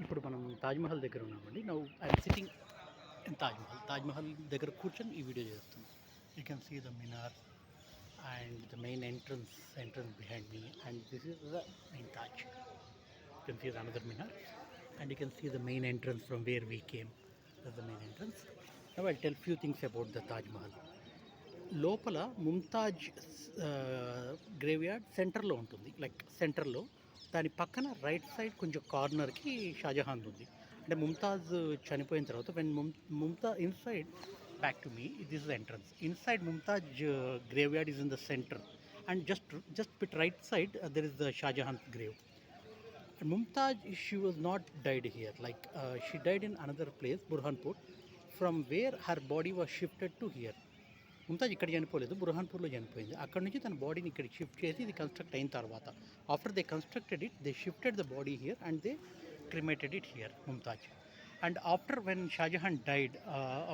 ఇప్పుడు మనం తాజ్‌మహల్ దగ్గర ఉన్నామండి. Now I'm sitting in Taj Mahal. Taj Mahal దగ్గర కూర్చొని ఈ వీడియో చేస్తున్నాం. You can see the minar and the main entrance behind me, and this is the main Taj. You can see the another minar and you can see the main entrance from where we came. That's the main entrance. Now I'll tell few things about the Taj Mahal. లోపల Mumtaz graveyard సెంటర్లో ఉంటుంది, like సెంటర్లో. దాని పక్కన right side కొంచెం కార్నర్కి షాజహాన్ ఉంది. అంటే ముంతాజ్ చనిపోయిన తర్వాత when Mumtaz inside back to me this is entrance. Inside Mumtaz graveyard is in the centre, and just bit right side there is the Shah Jahan grave. Mumtaz, she was not died here. Like she died in another place, Burhanpur, from where her body was shifted to here. Mumtaz ఇక్కడ చనిపోలేదు, బుర్హాన్పూర్లో చనిపోయింది. అక్కడ నుంచి తన బాడీని ఇక్కడికి shift చేసి ఇది కన్స్ట్రక్ట్ అయిన తర్వాత, after they constructed it, they shifted the body here and they cremated it here, Mumtaz. And after when Shah Jahan died,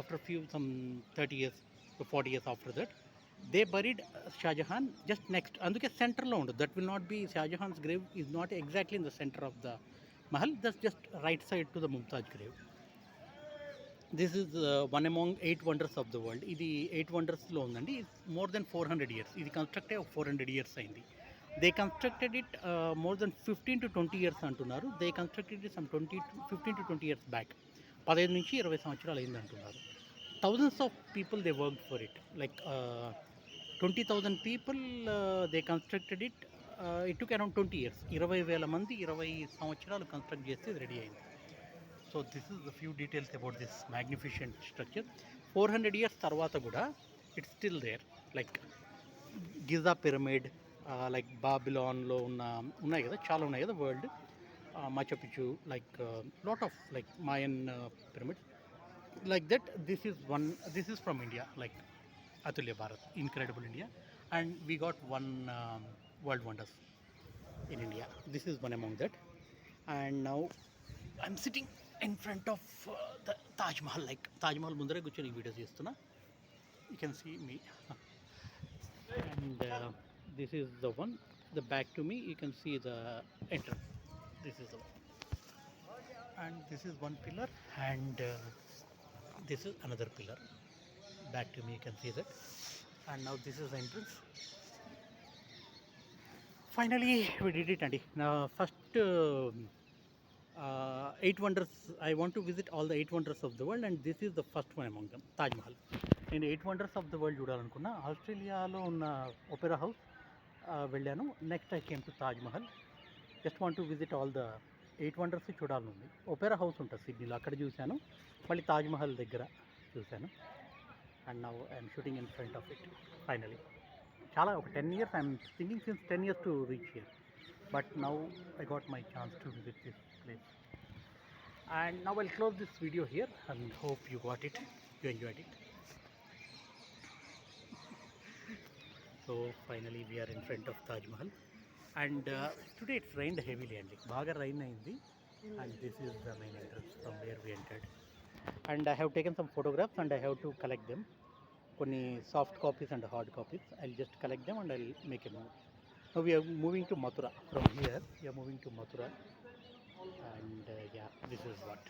after few some 30 years to 40 years after that, they buried Shah Jahan just next. అందుకే సెంటర్లో ఉండదు. That will not be Shah Jahan's grave is not exactly in the centre of the Mahal, that's just right side to the Mumtaz grave. This is one among 8 wonders of the world. ఇది 8 wondersలో ఉందండి. More than 400 years. ఇది construct అయ్యి 400 years అయింది. They constructed it more than 15 to 20 years అంటున్నారు. They constructed it some 15 to 20 years back. 15 నుంచి 20 సంవత్సరాలు అయింది అంటున్నారు. Thousands of people they worked for it, like 20,000 people they constructed it. It took around 20 years. 20,000 మంది 20 సంవత్సరాలు construct చేస్తే ఇది ready అయింది. So this is the few details about this magnificent structure. 400 years తర్వాత కూడా it's still there, like Giza pyramid, like బాబిలాన్లో ఉన్నాయి కదా, చాలా ఉన్నాయి కదా world. Machu Picchu, like lot of like Mayan pyramids, like that. This is from India, like Atulya Bharat, Incredible India, and we got one world wonders in India. This is one among that. And now I'm sitting in front of the Taj Mahal, like Taj Mahal mundare kuchoni videos chestuna. You can see me and this is the one, the back to me you can see the entrance. This is the one, and this is one pillar, and this is another pillar. Back to me you can see that. And now this is the entrance. Finally we did it, Andy. Now first 8 wonders, I want to visit all the 8 wonders of the world, and this is the first one among them, Taj Mahal. నేను 8 wonders of the world చూడాలనుకున్నా. ఆస్ట్రేలియాలో ఉన్న opera house వెళ్ళాను. Next I came to Taj Mahal. Just want to visit all the 8 wonders చూడాలనుంది. Opera house ఉంటుంది సిడ్నీలో, అక్కడ చూశాను. మళ్ళీ తాజ్ మహల్ దగ్గర చూశాను. And now I'm shooting in front of it finally. చాలా ఒక 10 years I'm thinking since 10 years to reach here, but now I got my chance to visit this place. And now I'll close this video here and hope you got it, you enjoyed it. So finally we're in front of Taj Mahal, and today it's rained heavily అండి, బాగా rain అయింది. And this is the main entrance from where we entered. And I have taken some photographs and I have to collect them. కొన్ని soft copies and hard copies. I will just collect them and I will make a move. Now we are moving to Mathura. From here we are moving to Mathura, and yeah, this is what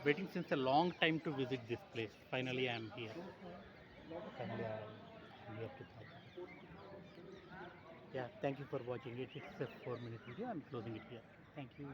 waiting since a long time to visit this place. Finally I am here. Finally I am here to Taj. Yeah, thank you for watching it. It's a 4-minute video. I'm closing it here. Thank you.